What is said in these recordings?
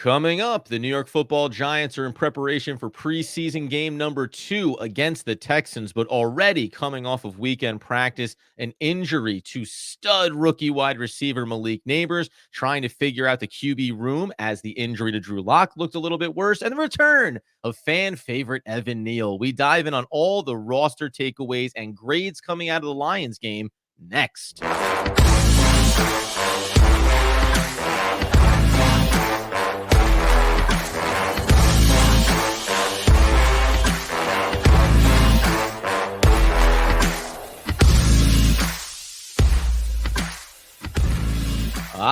Coming up, the New York Football Giants are in preparation for preseason game number 2 against the Texans, but already coming off of weekend practice, an injury to stud rookie wide receiver Malik Nabers, trying to figure out the QB room as the injury to Drew Lock looked a little bit worse, and the return of fan favorite Evan Neal. We dive in on all the roster takeaways and grades coming out of the Lions game next.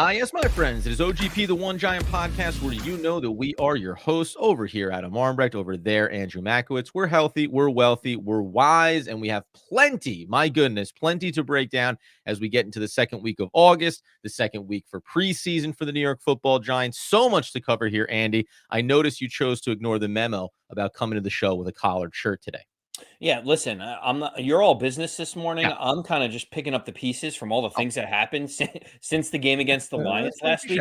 Yes, my friends, it is OGP, the One Giant Podcast, where you know that we are your hosts. Over here, Adam Armbrecht, over there, Andrew Makowitz. We're healthy, we're wealthy, we're wise, and we have plenty, my goodness, plenty to break down as we get into the second week of August, the second week for preseason for the New York Football Giants. So much to cover here, Andy. I noticed you chose to ignore the memo about coming to the show with a collared shirt today. Yeah, listen, I'm not. You're all business this morning. Yeah. I'm kind of just picking up the pieces from all the things that happened since the game against the Lions last week.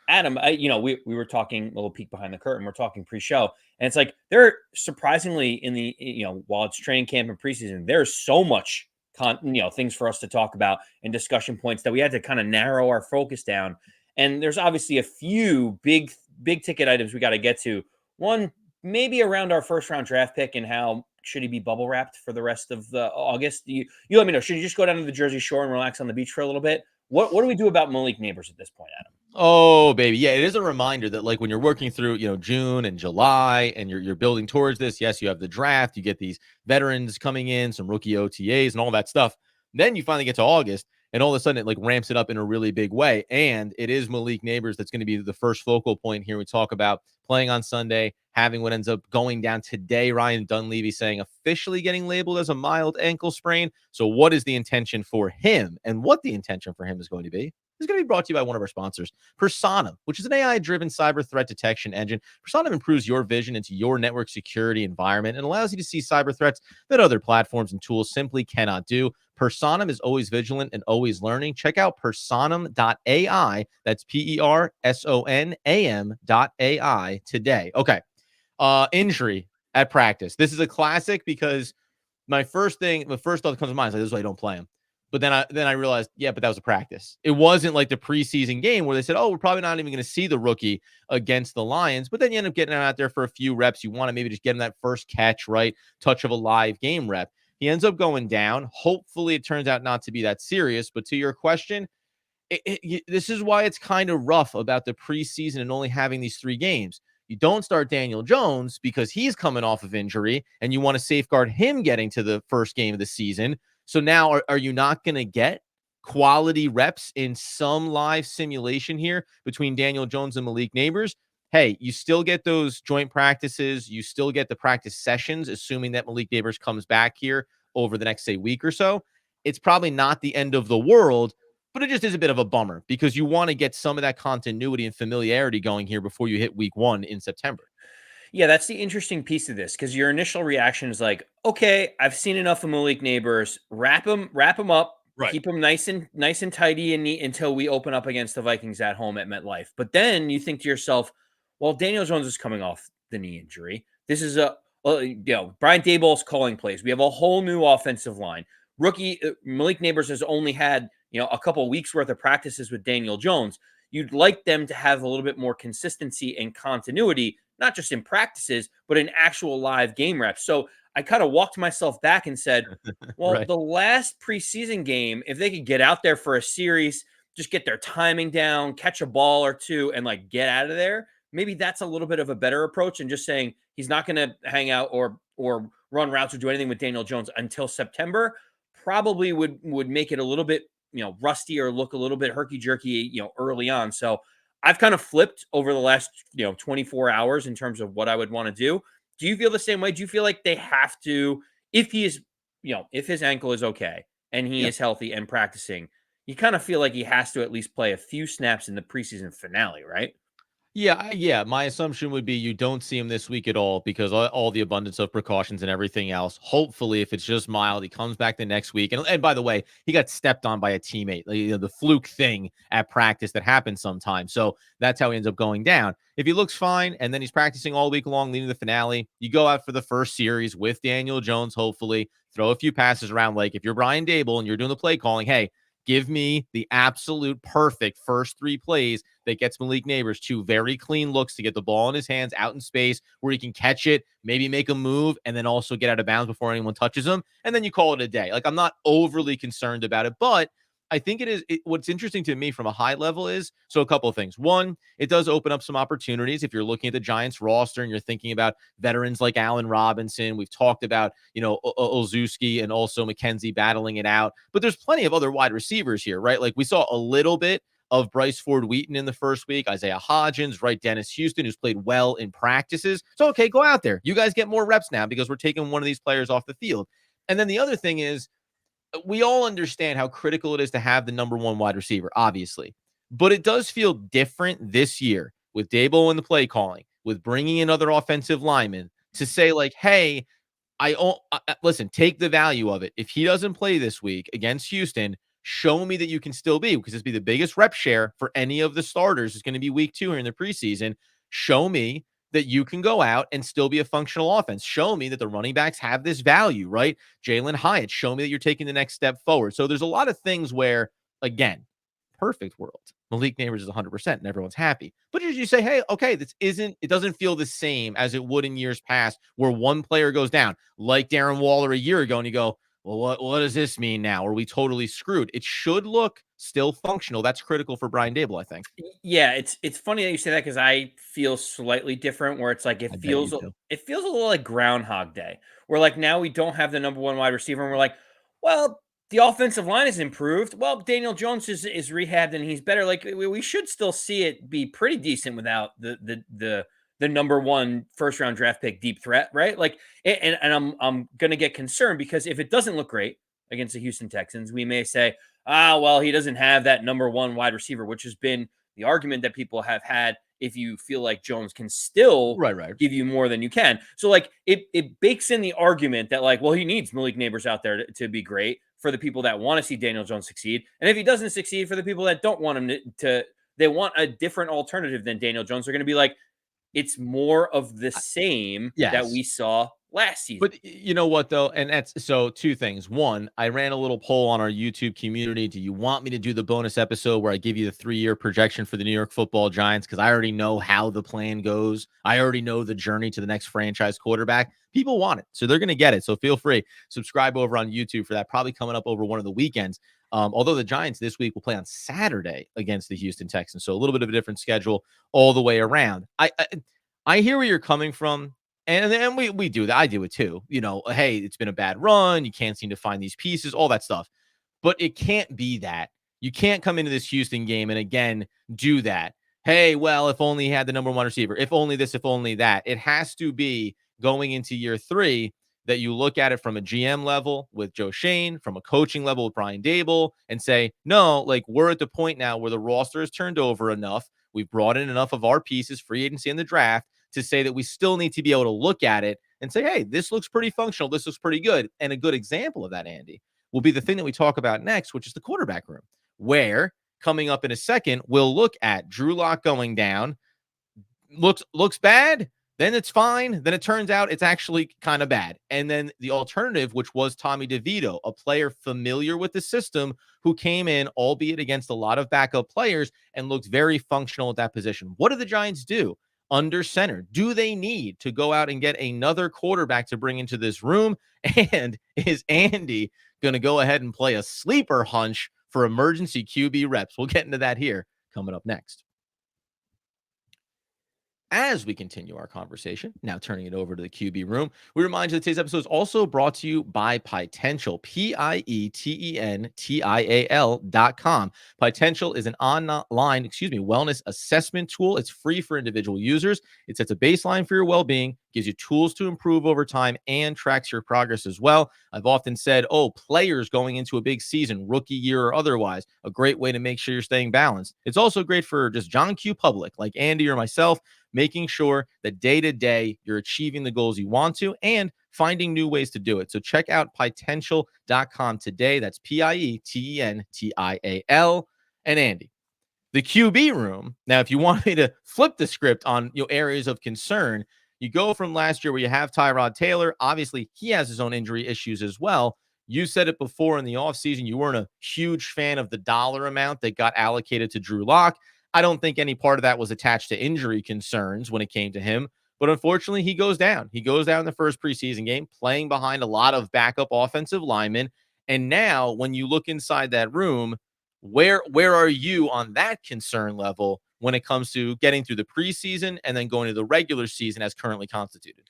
Adam, we were talking a little peek behind the curtain. We're talking pre-show, and it's like they're surprisingly in the while it's training camp and preseason, there's so much things for us to talk about and discussion points that we had to kind of narrow our focus down. And there's obviously a few big ticket items we got to get to. One, maybe around our first round draft pick and how should he be bubble wrapped for the rest of the August? You let me know. Should he just go down to the Jersey Shore and relax on the beach for a little bit? What do we do about Malik Nabers at this point, Adam? Oh, baby. Yeah, it is a reminder that like when you're working through, June and July and you're building towards this, yes, you have the draft, you get these veterans coming in, some rookie OTAs and all that stuff. Then you finally get to August and all of a sudden it like ramps it up in a really big way. And it is Malik Nabers that's going to be the first focal point here. We talk about playing on Sunday, having what ends up going down today. Ryan Dunleavy saying officially getting labeled as a mild ankle sprain. So what is the intention for him and what the intention for him is going to be? Is going to be brought to you by one of our sponsors, Persona, which is an AI-driven cyber threat detection engine. Persona improves your vision into your network security environment and allows you to see cyber threats that other platforms and tools simply cannot do. Personam is always vigilant and always learning. Check out personam.ai. That's PERSONAM.ai today. Okay. Injury at practice. This is a classic because the first thought that comes to mind is like, this is why I don't play him. But then I realized, yeah, but that was a practice. It wasn't like the preseason game where they said, oh, we're probably not even going to see the rookie against the Lions. But then you end up getting him out there for a few reps. You want to maybe just get him that first catch, right? Touch of a live game rep. He ends up going down. Hopefully it turns out not to be that serious. But to your question, this is why it's kind of rough about the preseason and only having these 3 games. You don't start Daniel Jones because he's coming off of injury and you want to safeguard him getting to the first game of the season. So now are you not going to get quality reps in some live simulation here between Daniel Jones and Malik Nabers? Hey, you still get those joint practices. You still get the practice sessions, assuming that Malik Nabers comes back here over the next, say, week or so. It's probably not the end of the world, but it just is a bit of a bummer because you want to get some of that continuity and familiarity going here before you hit week 1 in September. Yeah, that's the interesting piece of this because your initial reaction is like, okay, I've seen enough of Malik Nabers. Wrap him up, Right. keep him nice and tidy and neat until we open up against the Vikings at home at MetLife. But then you think to yourself, well, Daniel Jones is coming off the knee injury. This is Brian Daboll's calling plays. We have a whole new offensive line. Rookie Malik Nabers has only had a couple of weeks worth of practices with Daniel Jones. You'd like them to have a little bit more consistency and continuity, not just in practices, but in actual live game reps. So I kind of walked myself back and said, well, Right. the last preseason game, if they could get out there for a series, just get their timing down, catch a ball or two, and like get out of there, maybe that's a little bit of a better approach than just saying he's not going to hang out or run routes or do anything with Daniel Jones until September. Probably would make it a little bit rusty or look a little bit herky jerky early on. So I've kind of flipped over the last 24 hours in terms of what I would want to do. Do you feel the same way? Do you feel like they have to, if he is, if his ankle is okay and he is healthy and practicing, you kind of feel like he has to at least play a few snaps in the preseason finale, right? Yeah. My assumption would be you don't see him this week at all because all the abundance of precautions and everything else. Hopefully, if it's just mild, he comes back the next week. And by the way, he got stepped on by a teammate, the fluke thing at practice that happens sometimes. So that's how he ends up going down. If he looks fine and then he's practicing all week long leading the finale, you go out for the first series with Daniel Jones, hopefully, throw a few passes around. Like if you're Brian Dable and you're doing the play calling, hey, give me the absolute perfect first 3 plays that gets Malik Nabers 2 very clean looks to get the ball in his hands out in space where he can catch it, maybe make a move, and then also get out of bounds before anyone touches him. And then you call it a day. Like, I'm not overly concerned about it, but I think what's interesting to me from a high level is, so a couple of things. One, it does open up some opportunities. If you're looking at the Giants roster and you're thinking about veterans like Allen Robinson, we've talked about, Olszewski and also McKenzie battling it out, but there's plenty of other wide receivers here, right? Like we saw a little bit of Bryce Ford Wheaton in the first week, Isaiah Hodgins, right? Dennis Houston, who's played well in practices. So, okay, go out there. You guys get more reps now because we're taking one of these players off the field. And then the other thing is, we all understand how critical it is to have the number 1 wide receiver, obviously. But it does feel different this year with Dable in the play calling, with bringing in other offensive linemen to say, like, hey, listen, take the value of it. If he doesn't play this week against Houston, show me that you can still be, because it's be the biggest rep share for any of the starters. It's going to be week 2 here in the preseason. Show me that you can go out and still be a functional offense. Show me that the running backs have this value, right? Jalen Hyatt, show me that you're taking the next step forward. So there's a lot of things where, again, perfect world, Malik Nabers is 100% and everyone's happy. But you say, hey, okay, it doesn't feel the same as it would in years past where one player goes down, like Darren Waller a year ago, and you go, well, what does this mean now? Are we totally screwed? It should look still functional. That's critical for Brian Dable, I think. Yeah, it's funny that you say that because I feel slightly different. Where it's like I bet you do. it feels a little like Groundhog Day. Where like now we don't have the number 1 wide receiver, and we're like, well, the offensive line has improved. Well, Daniel Jones is rehabbed and he's better. Like we should still see it be pretty decent without the number 1 first round draft pick deep threat, right? Like, and I'm gonna get concerned because if it doesn't look great against the Houston Texans, we may say, well, he doesn't have that number 1 wide receiver, which has been the argument that people have had. If you feel like Jones can still Right. give you more than you can. So like it bakes in the argument that like, well, he needs Malik Nabers out there to be great for the people that want to see Daniel Jones succeed. And if he doesn't succeed, for the people that don't want him they want a different alternative than Daniel Jones. They're going to be like, it's more of the same that Yes. we saw last season. But you know what, though? And that's so 2 things. 1, I ran a little poll on our YouTube community. Do you want me to do the bonus episode where I give you the 3-year projection for the New York Football Giants? Because I already know how the plan goes. I already know the journey to the next franchise quarterback. People want it, so they're going to get it. So feel free. Subscribe over on YouTube for that. Probably coming up over one of the weekends. Although the Giants this week will play on Saturday against the Houston Texans. So a little bit of a different schedule all the way around. I hear where you're coming from. And we do that. I do it too. Hey, it's been a bad run. You can't seem to find these pieces, all that stuff. But it can't be that. You can't come into this Houston game and again do that. Hey, well, if only he had the number 1 receiver, if only this, if only that. It has to be going into year 3 that you look at it from a GM level with Joe Shane, from a coaching level with Brian Dable, and say, no, like we're at the point now where the roster has turned over enough. We've brought in enough of our pieces, free agency in the draft, to say that we still need to be able to look at it and say, hey, this looks pretty functional. This looks pretty good. And a good example of that, Andy, will be the thing that we talk about next, which is the quarterback room, where coming up in a second, we'll look at Drew Lock going down. Looks bad. Then it's fine. Then it turns out it's actually kind of bad. And then the alternative, which was Tommy DeVito, a player familiar with the system who came in, albeit against a lot of backup players, and looked very functional at that position. What do the Giants do? Under center, do they need to go out and get another quarterback to bring into this room? And is Andy going to go ahead and play a sleeper hunch for emergency QB reps? We'll get into that here coming up next. As we continue our conversation, now turning it over to the QB room, we remind you that today's episode is also brought to you by Potential, Pietential.com. Potential is an online, wellness assessment tool. It's free for individual users. It sets a baseline for your well-being, gives you tools to improve over time, and tracks your progress as well. I've often said, players going into a big season, rookie year or otherwise, a great way to make sure you're staying balanced. It's also great for just John Q public like Andy or myself, making sure that day to day you're achieving the goals you want to and finding new ways to do it. So check out Pietential.com today. That's Pietential. And Andy, the QB room. Now, if you want me to flip the script on areas of concern, you go from last year where you have Tyrod Taylor. Obviously, he has his own injury issues as well. You said it before in the offseason, you weren't a huge fan of the dollar amount that got allocated to Drew Lock. I don't think any part of that was attached to injury concerns when it came to him. But unfortunately, he goes down. He goes down in the first preseason game, playing behind a lot of backup offensive linemen. And now when you look inside that room, where are you on that concern level when it comes to getting through the preseason and then going to the regular season as currently constituted?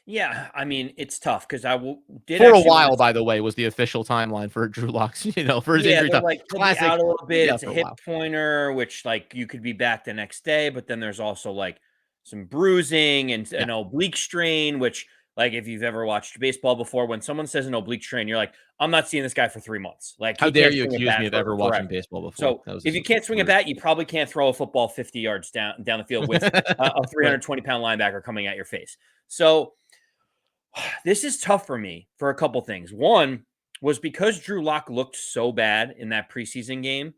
Yeah, I mean, it's tough because for a while, by the way, was the official timeline for Drew Lock's, for his injury they're time. like, he'll be Classic. out a little bit. It's a for hip while. pointer, which like you could be back the next day, but then there's also like some bruising and an oblique strain, which like if you've ever watched baseball before, when someone says an oblique strain, you're like, I'm not seeing this guy for 3 months. Like, How he dare can't you swing a accuse bat me of ever watching forever. baseball before? So if you can't swing a bat, you probably can't throw a football 50 yards down the field with a 320-pound linebacker coming at your face. So this is tough for me for a couple things. One was because Drew Lock looked so bad in that preseason game.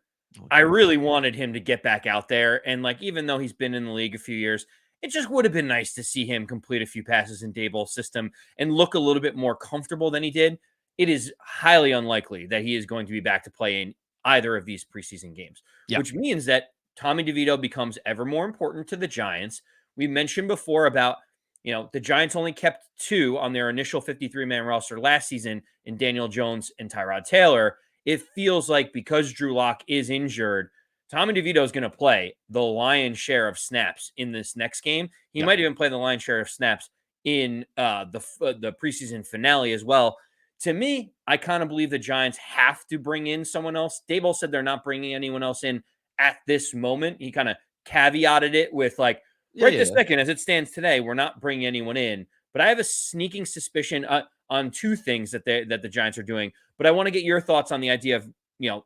I really wanted him to get back out there. And like, even though he's been in the league a few years, it just would have been nice to see him complete a few passes in Daboll's system and look a little bit more comfortable than he did. It is highly unlikely that he is going to be back to play in either of these preseason games, which means that Tommy DeVito becomes ever more important to the Giants. We mentioned before about, the Giants only kept 2 on their initial 53-man roster last season in Daniel Jones and Tyrod Taylor. It feels like because Drew Lock is injured, Tommy DeVito is going to play the lion's share of snaps in this next game. He might even play the lion's share of snaps in the preseason finale as well. To me, I kind of believe the Giants have to bring in someone else. Daboll said they're not bringing anyone else in at this moment. He kind of caveated it with like, this second, as it stands today, we're not bringing anyone in. But I have a sneaking suspicion on 2 things that the Giants are doing. But I want to get your thoughts on the idea of,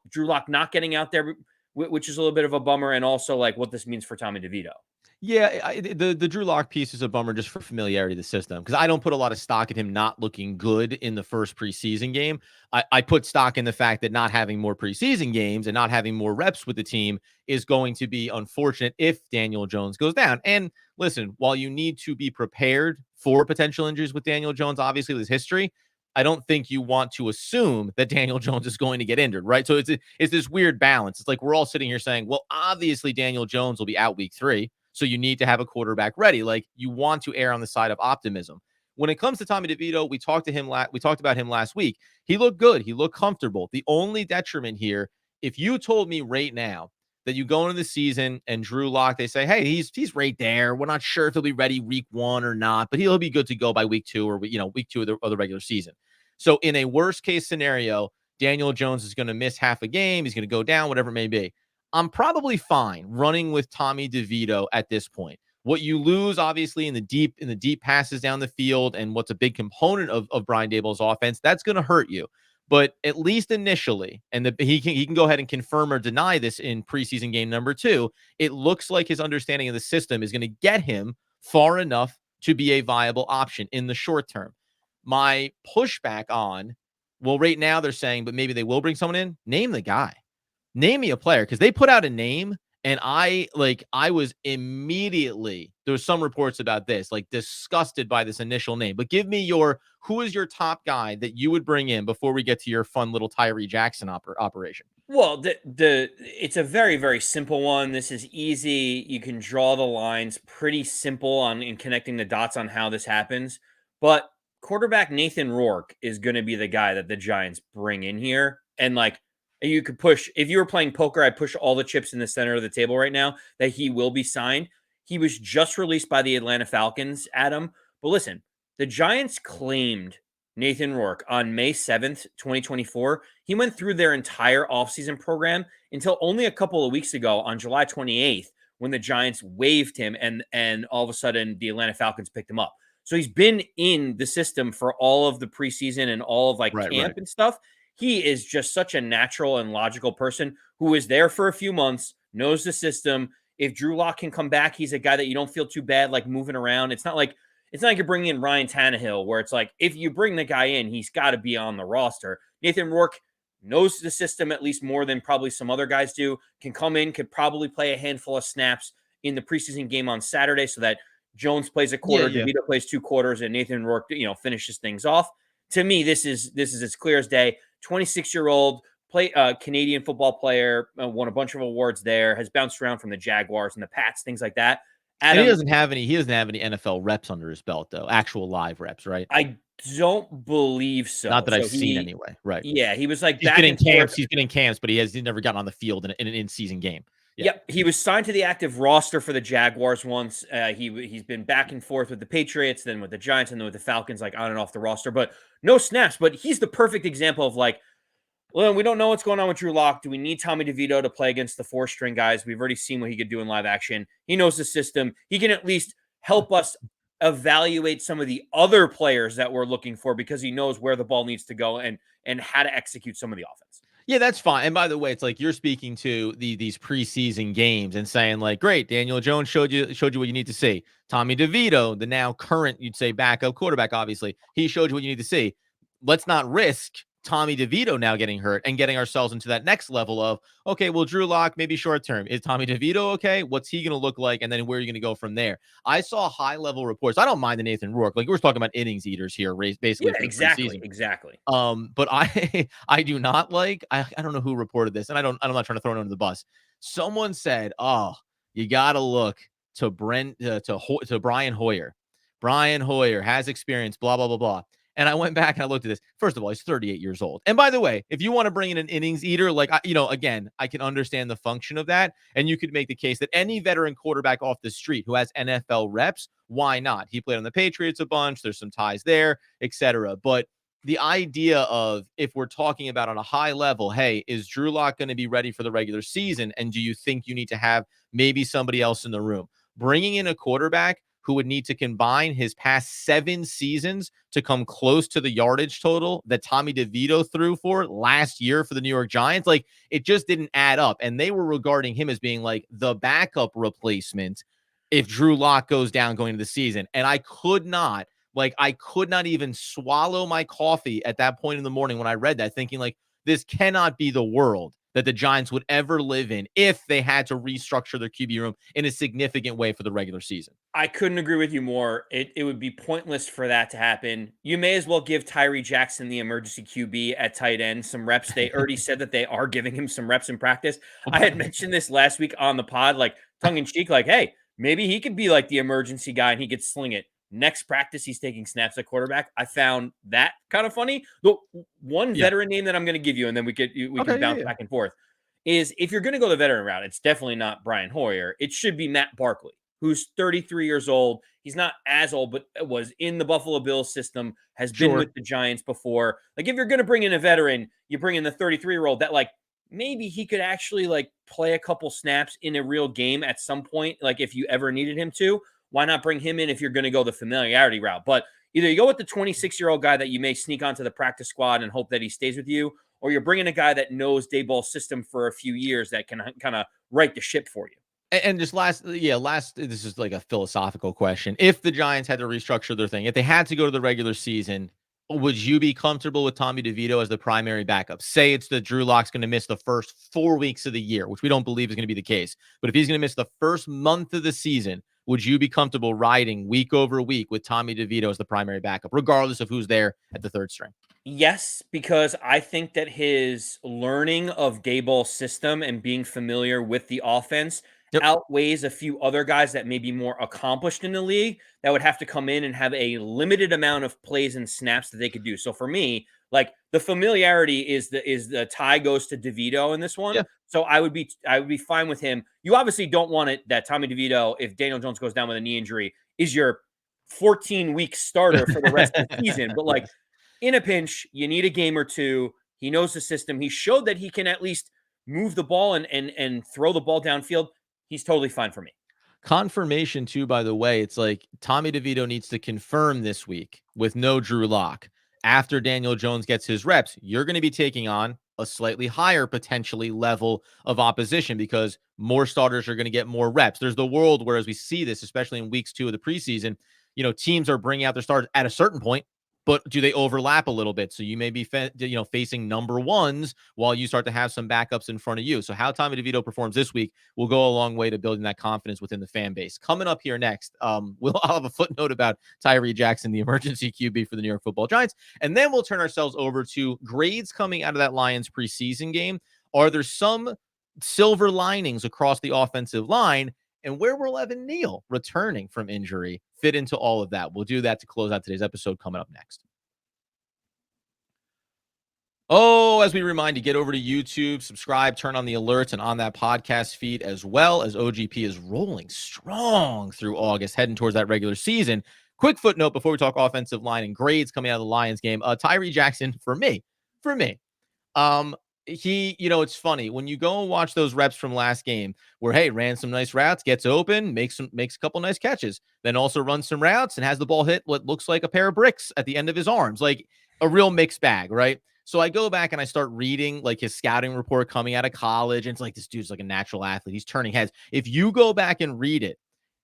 Drew Lock not getting out there, which is a little bit of a bummer, and also like what this means for Tommy DeVito. Yeah, the Drew Lock piece is a bummer just for familiarity of the system, because I don't put a lot of stock in him not looking good in the first preseason game. I put stock in the fact that not having more preseason games and not having more reps with the team is going to be unfortunate if Daniel Jones goes down. And listen, while you need to be prepared for potential injuries with Daniel Jones, obviously with his history, I don't think you want to assume that Daniel Jones is going to get injured, right? So it's this weird balance. It's like we're all sitting here saying, well, obviously Daniel Jones will be out week 3. So you need to have a quarterback ready. Like, you want to err on the side of optimism. When it comes to Tommy DeVito, we talked about him last week. He looked good. He looked comfortable. The only detriment here, if you told me right now that you go into the season and Drew Lock, they say, hey, he's right there. We're not sure if he'll be ready week 1 or not, but he'll be good to go by week 2 or week 2 of the regular season. So in a worst case scenario, Daniel Jones is going to miss half a game. He's going to go down, whatever it may be. I'm probably fine running with Tommy DeVito at this point. What you lose, obviously, in the deep passes down the field, and what's a big component of Brian Daboll's offense, that's going to hurt you. But at least initially, and he can go ahead and confirm or deny this in preseason game number 2, it looks like his understanding of the system is going to get him far enough to be a viable option in the short term. My pushback on, well, right now they're saying, but maybe they will bring someone in. Name the guy. Name me a player, because they put out a name and I was immediately, there was some reports about this, like disgusted by this initial name. But give me who is your top guy that you would bring in before we get to your fun little Tyreek Jackson operation? Well, it's a very, very simple one. This is easy. You can draw the lines pretty simple in connecting the dots on how this happens. But quarterback Nathan Rourke is going to be the guy that the Giants bring in here. And like, you could push, if you were playing poker, I'd push all the chips in the center of the table right now that he will be signed. He was just released by the Atlanta Falcons, Adam. But listen, the Giants claimed Nathan Rourke on May 7th, 2024. He went through their entire offseason program until only a couple of weeks ago on July 28th, when the Giants waived him and all of a sudden the Atlanta Falcons picked him up. So he's been in the system for all of the preseason and all of like camp and stuff. He is just such a natural and logical person who is there for a few months, knows the system. If Drew Lock can come back, he's a guy that you don't feel too bad like moving around. It's not like you're bringing in Ryan Tannehill, where it's like if you bring the guy in, he's got to be on the roster. Nathan Rourke knows the system at least more than probably some other guys do. Can come in, could probably play a handful of snaps in the preseason game on Saturday, so that Jones plays a quarter, DeVito plays 2 quarters, and Nathan Rourke, finishes things off. To me, this is as clear as day. 26-year-old Canadian football player, won a bunch of awards there, has bounced around from the Jaguars and the Pats, things like that. Adam, and he doesn't have any NFL reps under his belt, though. Actual live reps, right? I don't believe so. Not that I've seen anyway. Right. Yeah, he was like he's getting camps. He's getting camps, but he's never gotten on the field in an in-season game. Yeah. Yep, he was signed to the active roster for the Jaguars once. He's been back and forth with the Patriots, then with the Giants, and then with the Falcons, like on and off the roster, but no snaps. But he's the perfect example of like, well, we don't know what's going on with Drew Lock. Do we need Tommy DeVito to play against the 4-string guys? We've already seen what he could do in live action. He knows the system. He can at least help us evaluate some of the other players that we're looking for because he knows where the ball needs to go and how to execute some of the offense. Yeah, that's fine. And by the way, it's like you're speaking to these preseason games and saying like, great, Daniel Jones showed you what you need to see. Tommy DeVito, the now current, you'd say backup quarterback, obviously, he showed you what you need to see. Let's not risk Tommy DeVito now getting hurt and getting ourselves into that next level of, okay, well, Drew Lock, maybe short term. Is Tommy DeVito okay? What's he going to look like? And then where are you going to go from there? I saw high-level reports. I don't mind the Nathan Rourke. Like, we're talking about innings eaters here, basically. Yeah, exactly. But I do not like, I don't know who reported this, and I'm not trying to throw it under the bus. Someone said, oh, you got to look to Brian Hoyer. Brian Hoyer has experience, blah, blah, blah, blah. And I went back and I looked at this. First of all, he's 38 years old. And by the way, if you want to bring in an innings eater, like, again, I can understand the function of that. And you could make the case that any veteran quarterback off the street who has NFL reps, why not? He played on the Patriots a bunch. There's some ties there, etc. But the idea of, if we're talking about on a high level, hey, is Drew Lock going to be ready for the regular season? And do you think you need to have maybe somebody else in the room? Bringing in a quarterback who would need to combine his past 7 seasons to come close to the yardage total that Tommy DeVito threw for last year for the New York Giants. Like, it just didn't add up. And they were regarding him as being like the backup replacement if Drew Lock goes down going into the season. And I could not even swallow my coffee at that point in the morning when I read that, thinking like, this cannot be the world that the Giants would ever live in if they had to restructure their QB room in a significant way for the regular season. I couldn't agree with you more. It would be pointless for that to happen. You may as well give Tyreek Jackson, the emergency QB at tight end, some reps. They already said that they are giving him some reps in practice. I had mentioned this last week on the pod, like tongue in cheek, like, hey, maybe he could be like the emergency guy and he could sling it. Next practice, he's taking snaps at quarterback. I found that kind of funny. The one veteran name that I'm going to give you, and then we can bounce back and forth, is if you're going to go the veteran route, it's definitely not Brian Hoyer. It should be Matt Barkley, who's 33 years old. He's not as old, but was in the Buffalo Bills system, has been with the Giants before. Like, if you're going to bring in a veteran, you bring in the 33-year-old that, like, maybe he could actually, like, play a couple snaps in a real game at some point, like, if you ever needed him to. Why not bring him in if you're going to go the familiarity route? But either you go with the 26-year-old guy that you may sneak onto the practice squad and hope that he stays with you, or you're bringing a guy that knows Daboll's system for a few years that can kind of right the ship for you. And just last, this is like a philosophical question. If the Giants had to restructure their thing, if they had to go to the regular season, would you be comfortable with Tommy DeVito as the primary backup? Say it's that Drew Lock's going to miss the first 4 weeks of the year, which we don't believe is going to be the case. But if he's going to miss the first month of the season, would you be comfortable riding week over week with Tommy DeVito as the primary backup, regardless of who's there at the third string? Yes, because I think that his learning of Daboll's system and being familiar with the offense outweighs a few other guys that may be more accomplished in the league that would have to come in and have a limited amount of plays and snaps that they could do. So for me, like, the familiarity is the tie goes to DeVito in this one. Yeah. So I would be fine with him. You obviously don't want it that Tommy DeVito, if Daniel Jones goes down with a knee injury, is your 14-week starter for the rest of the season. But like, in a pinch, you need a game or two. He knows the system. He showed that he can at least move the ball and throw the ball downfield. He's totally fine for me. Confirmation too, by the way, it's like Tommy DeVito needs to confirm this week with no Drew Lock. After Daniel Jones gets his reps, you're going to be taking on a slightly higher potentially level of opposition because more starters are going to get more reps. There's the world where, as we see this, especially in weeks 2 of the preseason, teams are bringing out their starters at a certain point, but do they overlap a little bit? So you may be, facing number ones while you start to have some backups in front of you. So how Tommy DeVito performs this week will go a long way to building that confidence within the fan base. Coming up here next, I'll have a footnote about Tyreek Jackson, the emergency QB for the New York Football Giants, and then we'll turn ourselves over to grades coming out of that Lions preseason game. Are there some silver linings across the offensive line? And where will Evan Neal, returning from injury, fit into all of that? We'll do that to close out today's episode coming up next. Oh, as we remind you, get over to YouTube, subscribe, turn on the alerts, and on that podcast feed as well, as OGP is rolling strong through August, heading towards that regular season. Quick footnote before we talk offensive line and grades coming out of the Lions game. Tyreek Jackson, for me, he, it's funny when you go and watch those reps from last game where, hey, ran some nice routes, gets open, makes a couple nice catches, then also runs some routes and has the ball hit what looks like a pair of bricks at the end of his arms, like a real mixed bag, right? So I go back and I start reading like his scouting report coming out of college, and it's like, this dude's like a natural athlete. He's turning heads. If you go back and read it,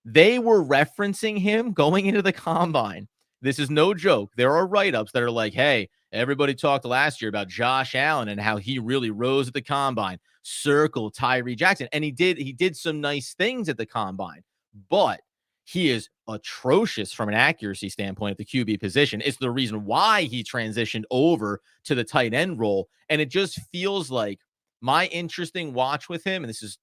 they were referencing him going into the combine. This is no joke. There are write-ups that are like, hey, everybody talked last year about Josh Allen and how he really rose at the combine. Circle Tyreek Jackson. And he did some nice things at the combine, but he is atrocious from an accuracy standpoint at the QB position. It's the reason why he transitioned over to the tight end role. And it just feels like my interesting watch with him, and this is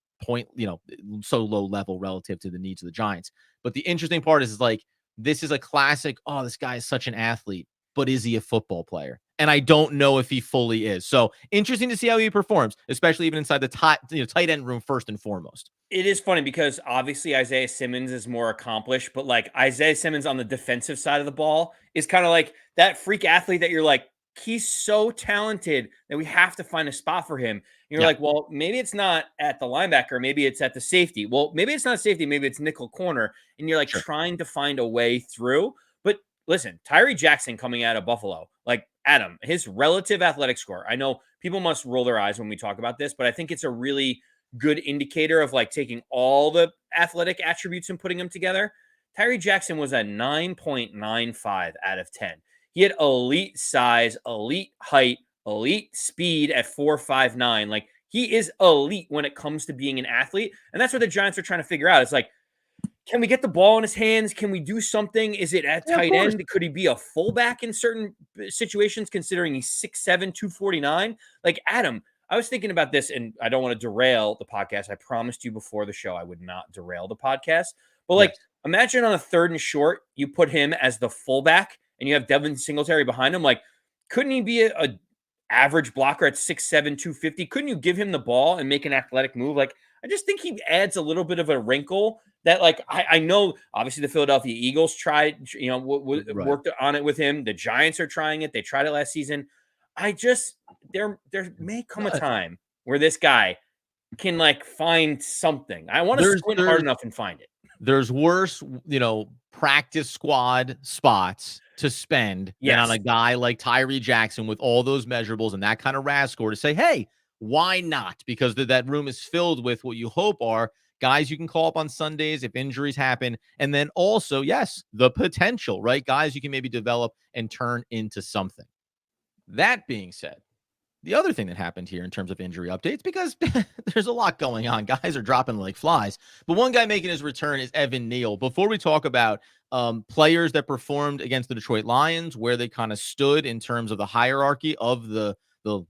so low level relative to the needs of the Giants. But the interesting part is like, this is a classic, oh, this guy is such an athlete, but is he a football player? And I don't know if he fully is. So interesting to see how he performs, especially even inside the tight end room first and foremost. It is funny because obviously Isaiah Simmons is more accomplished, but like Isaiah Simmons on the defensive side of the ball is kind of like that freak athlete that you're like, he's so talented that we have to find a spot for him. And you're like, well, maybe it's not at the linebacker. Maybe it's at the safety. Well, maybe it's not safety. Maybe it's nickel corner. And you're like trying to find a way through. But listen, Tyreek Jackson coming out of Buffalo, like Adam, his relative athletic score. I know people must roll their eyes when we talk about this, but I think it's a really good indicator of like taking all the athletic attributes and putting them together. Tyreek Jackson was a 9.95 out of 10. He had elite size, elite height, elite speed at 4.59. Like he is elite when it comes to being an athlete. And that's what the Giants are trying to figure out. It's like, can we get the ball in his hands? Can we do something? Is it at tight end? Could he be a fullback in certain situations, considering he's 6'7", 249? Like Adam, I was thinking about this, and I don't want to derail the podcast. I promised you before the show I would not derail the podcast. But like, imagine on a 3rd and short, you put him as the fullback, and you have Devin Singletary behind him. Like, couldn't he be a average blocker at 6'7", 250? Couldn't you give him the ball and make an athletic move? Like, I just think he adds a little bit of a wrinkle that, like, I know, obviously, the Philadelphia Eagles tried, worked on it with him. The Giants are trying it. They tried it last season. There may come a time where this guy can, like, find something. I want to squint hard enough and find it. There's worse, practice squad spots to spend than on a guy like Tyreek Jackson with all those measurables and that kind of RAS score to say, hey, why not? Because that room is filled with what you hope are guys you can call up on Sundays if injuries happen. And then also, yes, the potential, right? Guys you can maybe develop and turn into something. That being said, the other thing that happened here in terms of injury updates, because there's a lot going on. Guys are dropping like flies. But one guy making his return is Evan Neal. Before we talk about players that performed against the Detroit Lions, where they kind of stood in terms of the hierarchy of the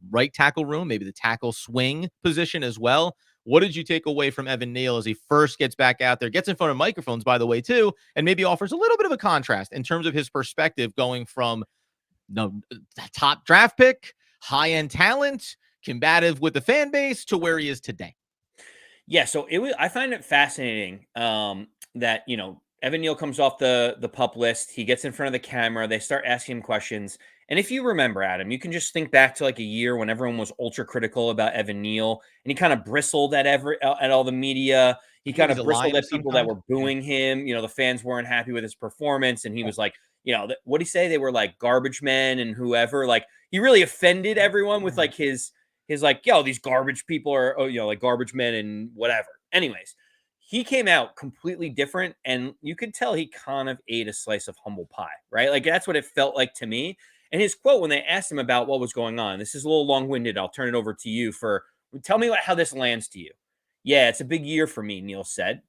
right tackle room, maybe the tackle swing position as well. What did you take away from Evan Neal as he first gets back out there, gets in front of microphones, by the way, too, and maybe offers a little bit of a contrast in terms of his perspective going from top draft pick, high-end talent, combative with the fan base, to where he is today? Yeah, so I find it fascinating that, Evan Neal comes off the PUP list. He gets in front of the camera. They start asking him questions. And if you remember, Adam, you can just think back to like a year when everyone was ultra critical about Evan Neal, and he kind of bristled at all the media. he kind He's of a bristled lion at people that sometimes. were booing him. The fans weren't happy with his performance, and he was like, what did he say? They were like garbage men and whoever. Like he really offended everyone with like his like, these garbage people are, like garbage men and whatever. Anyways, he came out completely different, and you could tell he kind of ate a slice of humble pie, right? Like that's what it felt like to me. And his quote when they asked him about what was going on, this is a little long-winded. I'll turn it over to you for tell me how this lands to you. Yeah, it's a big year for me, Neal said.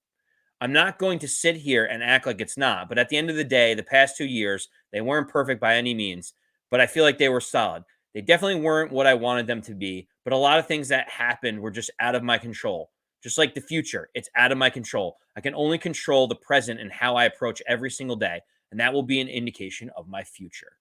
I'm not going to sit here and act like it's not, but at the end of the day, the past 2 years, they weren't perfect by any means, but I feel like they were solid. They definitely weren't what I wanted them to be, but a lot of things that happened were just out of my control. Just like the future, it's out of my control. I can only control the present and how I approach every single day, and that will be an indication of my future.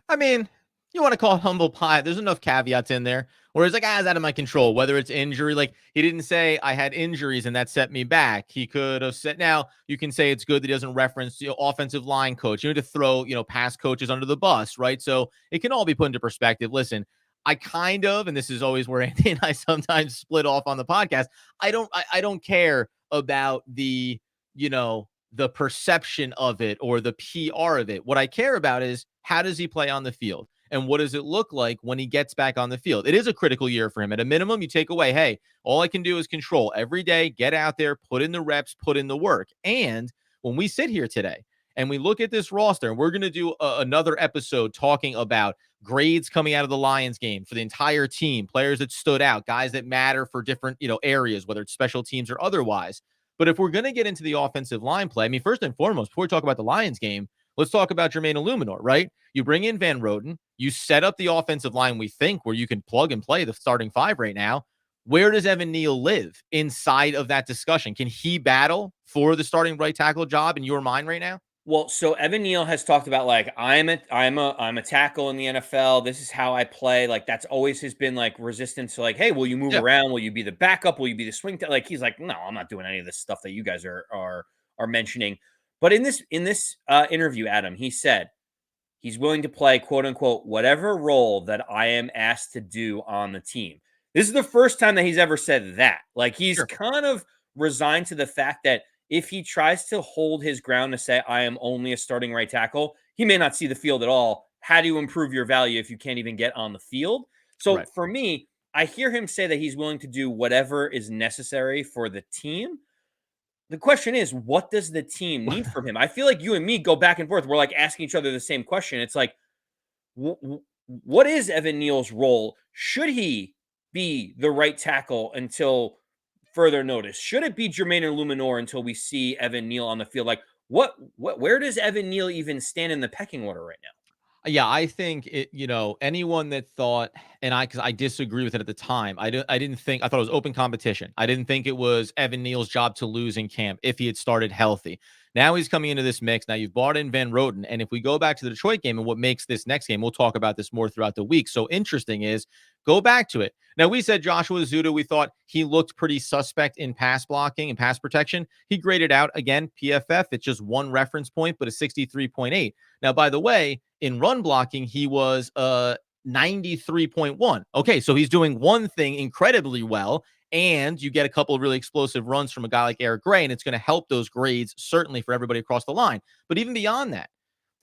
I mean, you want to call it humble pie. There's enough caveats in there. Whereas like, it's out of my control, whether it's injury. Like he didn't say I had injuries and that set me back. He could have said, now you can say it's good that he doesn't reference, offensive line coach. You need to throw, past coaches under the bus, right? So it can all be put into perspective. Listen, I kind of, and this is always where Andy and I sometimes split off on the podcast. I don't care about the, the perception of it or the PR of it. What I care about is how does he play on the field? And what does it look like when he gets back on the field? It is a critical year for him. At a minimum, you take away, hey, all I can do is control every day, get out there, put in the reps, put in the work. And when we sit here today and we look at this roster, and we're going to do another episode talking about grades coming out of the Lions game for the entire team, players that stood out, guys that matter for different, areas, whether it's special teams or otherwise. But if we're going to get into the offensive line play, I mean, first and foremost, before we talk about the Lions game, let's talk about Jermaine Eluemunor, right? You bring in Van Roten, you set up the offensive line, we think, where you can plug and play the starting five right now. Where does Evan Neal live inside of that discussion? Can he battle for the starting right tackle job in your mind right now? Well, so Evan Neal has talked about like I'm a tackle in the NFL. This is how I play. Like that's always has been like resistance to like, hey, will you move around? Will you be the backup? Will you be the swing? Like he's like, no, I'm not doing any of this stuff that you guys are mentioning. But in this interview, Adam, he said he's willing to play quote unquote whatever role that I am asked to do on the team. This is the first time that he's ever said that. Like he's kind of resigned to the fact that if he tries to hold his ground to say, I am only a starting right tackle, he may not see the field at all. How do you improve your value if you can't even get on the field? So for me, I hear him say that he's willing to do whatever is necessary for the team. The question is, what does the team need from him? I feel like you and me go back and forth. We're like asking each other the same question. It's like, what is Evan Neal's role? Should he be the right tackle until further notice? Should it be Jermaine Eluemunor until we see Evan Neal on the field? Like where does Evan Neal even stand in the pecking order right now? Yeah, I think it, anyone that thought, and because I disagree with it at the time, I didn't think, I thought it was open competition. I didn't think it was Evan Neal's job to lose in camp if he had started healthy. Now he's coming into this mix. Now you've brought in Van Roten. And if we go back to the Detroit game and what makes this next game, we'll talk about this more throughout the week. So interesting is go back to it. Now we said Joshua Zuda, we thought he looked pretty suspect in pass blocking and pass protection. He graded out again, PFF. It's just one reference point, but a 63.8. Now, by the way, in run blocking, he was 93.1. Okay, so he's doing one thing incredibly well, and you get a couple of really explosive runs from a guy like Eric Gray, and it's going to help those grades, certainly for everybody across the line. But even beyond that,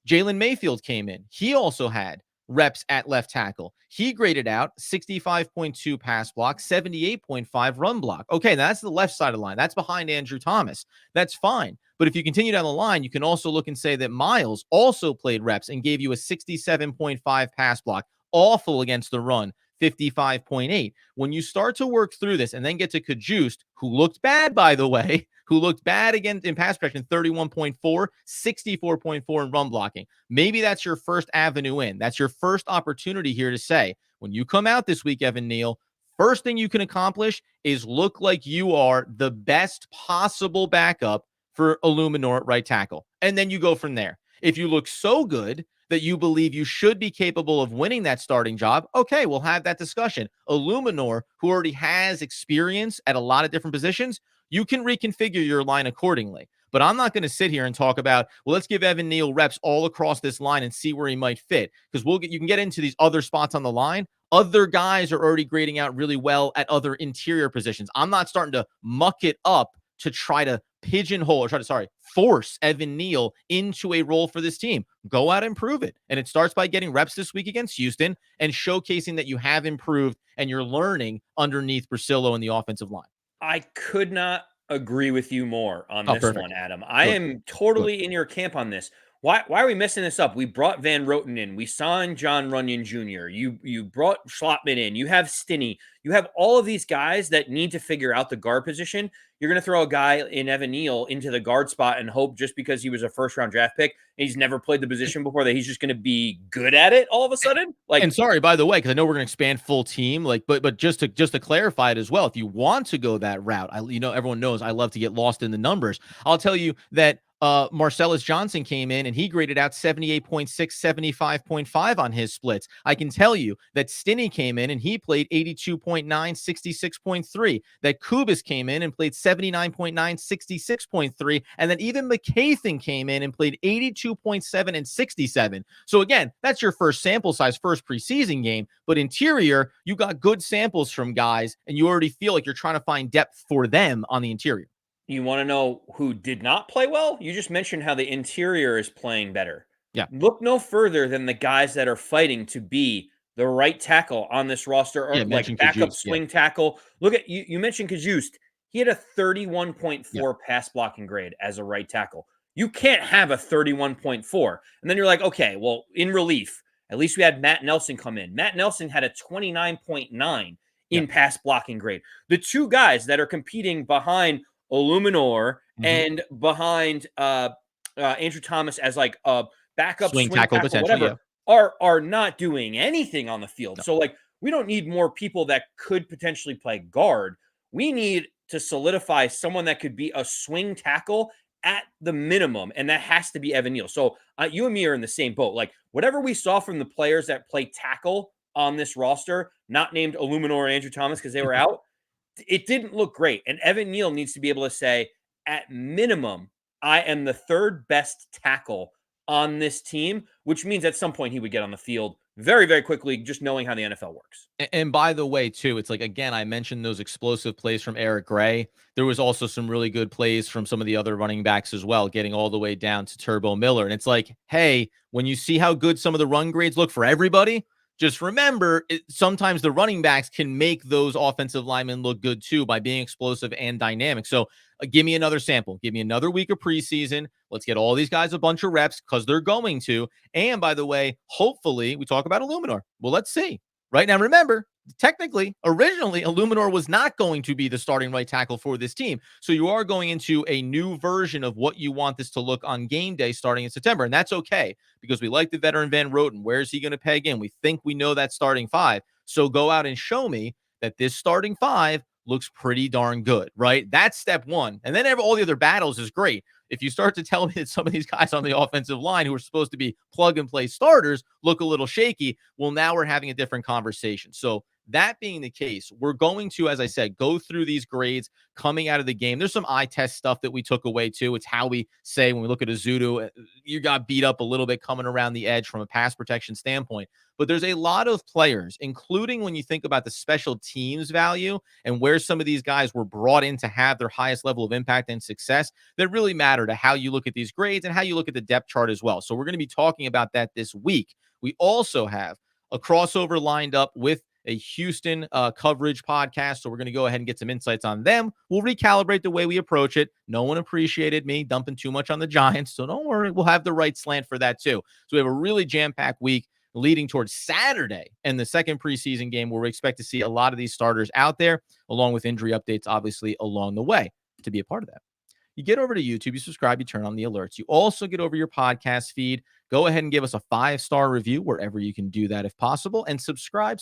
Jalen Mayfield came in. He also had reps at left tackle. He graded out 65.2 pass block, 78.5 run block. Okay, now that's the left side of the line. That's behind Andrew Thomas. That's fine. But if you continue down the line, you can also look and say that Miles also played reps and gave you a 67.5 pass block. Awful against the run, 55.8. When you start to work through this and then get to Kajust, who looked bad, by the way, who looked bad again in pass protection, 31.4, 64.4 in run blocking. Maybe that's your first avenue in. That's your first opportunity here to say, when you come out this week, Evan Neal, first thing you can accomplish is look like you are the best possible backup for Eluemunor at right tackle. And then you go from there. If you look so good that you believe you should be capable of winning that starting job, okay, we'll have that discussion. Eluemunor, who already has experience at a lot of different positions, you can reconfigure your line accordingly. But I'm not going to sit here and talk about, well, let's give Evan Neal reps all across this line and see where he might fit. Because you can get into these other spots on the line. Other guys are already grading out really well at other interior positions. I'm not starting to muck it up to try to pigeonhole or force Evan Neal into a role for this team. Go out and prove it. And it starts by getting reps this week against Houston and showcasing that you have improved and you're learning underneath Brasillo in the offensive line. I could not agree with you more on this Perfect. one, Adam. I am totally in your camp on this. Why are we messing this up? We brought Van Roten in. We signed John Runyon Jr. You brought Schlottman in. You have Stinney. You have all of these guys that need to figure out the guard position. You're going to throw a guy in Evan Neal into the guard spot and hope just because he was a first-round draft pick and he's never played the position before that he's just going to be good at it all of a sudden? And sorry, by the way, because I know we're going to expand full team, but just to clarify it as well, if you want to go that route, everyone knows I love to get lost in the numbers. I'll tell you that Marcellus Johnson came in and he graded out 78.6, 75.5 on his splits. I can tell you that Stinney came in and he played 82.9, 66.3. That Kubis came in and played 79.9, 66.3. And then even McCathan came in and played 82.7 and 67. So again, that's your first sample size, first preseason game. But interior, you got good samples from guys and you already feel like you're trying to find depth for them on the interior. You want to know who did not play well? You just mentioned how the interior is playing better. Yeah. Look no further than the guys that are fighting to be the right tackle on this roster, or like backup swing tackle. Look at you mentioned Kajust. He had a 31.4 pass blocking grade as a right tackle. You can't have a 31.4. And then you're like, okay, well, in relief, at least we had Matt Nelson come in. Matt Nelson had a 29.9 in pass blocking grade. The two guys that are competing behind Eluemunor and behind Andrew Thomas as like a backup swing tackle whatever, are not doing anything on the field. So like we don't need more people that could potentially play guard. We need to solidify someone that could be a swing tackle at the minimum, and that has to be Evan Neal. So you and me are in the same boat. Like whatever we saw from the players that play tackle on this roster, not named Eluemunor or Andrew Thomas because they were out, it didn't look great. And Evan Neal needs to be able to say, at minimum, I am the third best tackle on this team, which means at some point he would get on the field very, very quickly, just knowing how the NFL works. And by the way, too, it's like, again, I mentioned those explosive plays from Eric Gray. There was also some really good plays from some of the other running backs as well, getting all the way down to Turbo Miller. And it's like, hey, when you see how good some of the run grades look for everybody, just remember, sometimes the running backs can make those offensive linemen look good too by being explosive and dynamic. So give me another sample. Give me another week of preseason. Let's get all these guys a bunch of reps because they're going to. And by the way, hopefully we talk about Eluemunor. Well, let's see. Right now, remember, technically, originally, Eluemunor was not going to be the starting right tackle for this team. So you are going into a new version of what you want this to look on game day starting in September. And that's okay because we like the veteran Van Roten. Where is he going to peg in? We think we know that starting five. So go out and show me that this starting five looks pretty darn good, right? That's step one. And then all the other battles is great. If you start to tell me that some of these guys on the offensive line who are supposed to be plug and play starters look a little shaky, well, now we're having a different conversation. So that being the case, we're going to, as I said, go through these grades coming out of the game. There's some eye test stuff that we took away too. It's how we say when we look at Azudu, you got beat up a little bit coming around the edge from a pass protection standpoint. But there's a lot of players, including when you think about the special teams value and where some of these guys were brought in to have their highest level of impact and success, that really matter to how you look at these grades and how you look at the depth chart as well. So we're going to be talking about that this week. We also have a crossover lined up with a Houston coverage podcast. So we're going to go ahead and get some insights on them. We'll recalibrate the way we approach it. No one appreciated me dumping too much on the Giants. So don't worry. We'll have the right slant for that too. So we have a really jam-packed week leading towards Saturday and the second preseason game where we expect to see a lot of these starters out there, along with injury updates, obviously, along the way. To be a part of that, you get over to YouTube, you subscribe, you turn on the alerts. You also get over your podcast feed. Go ahead and give us a 5-star review wherever you can do that if possible. And subscribe.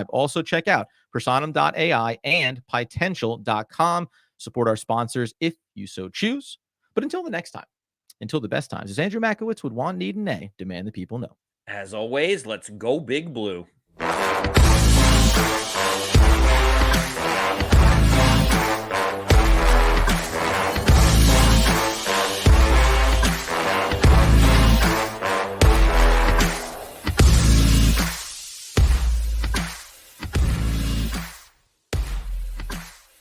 Also check out Personam.ai and Potential.com. Support our sponsors if you so choose. But until the next time, until the best times, as Andrew Makowitz would want, need, and nay, demand the people know. As always, let's go Big Blue.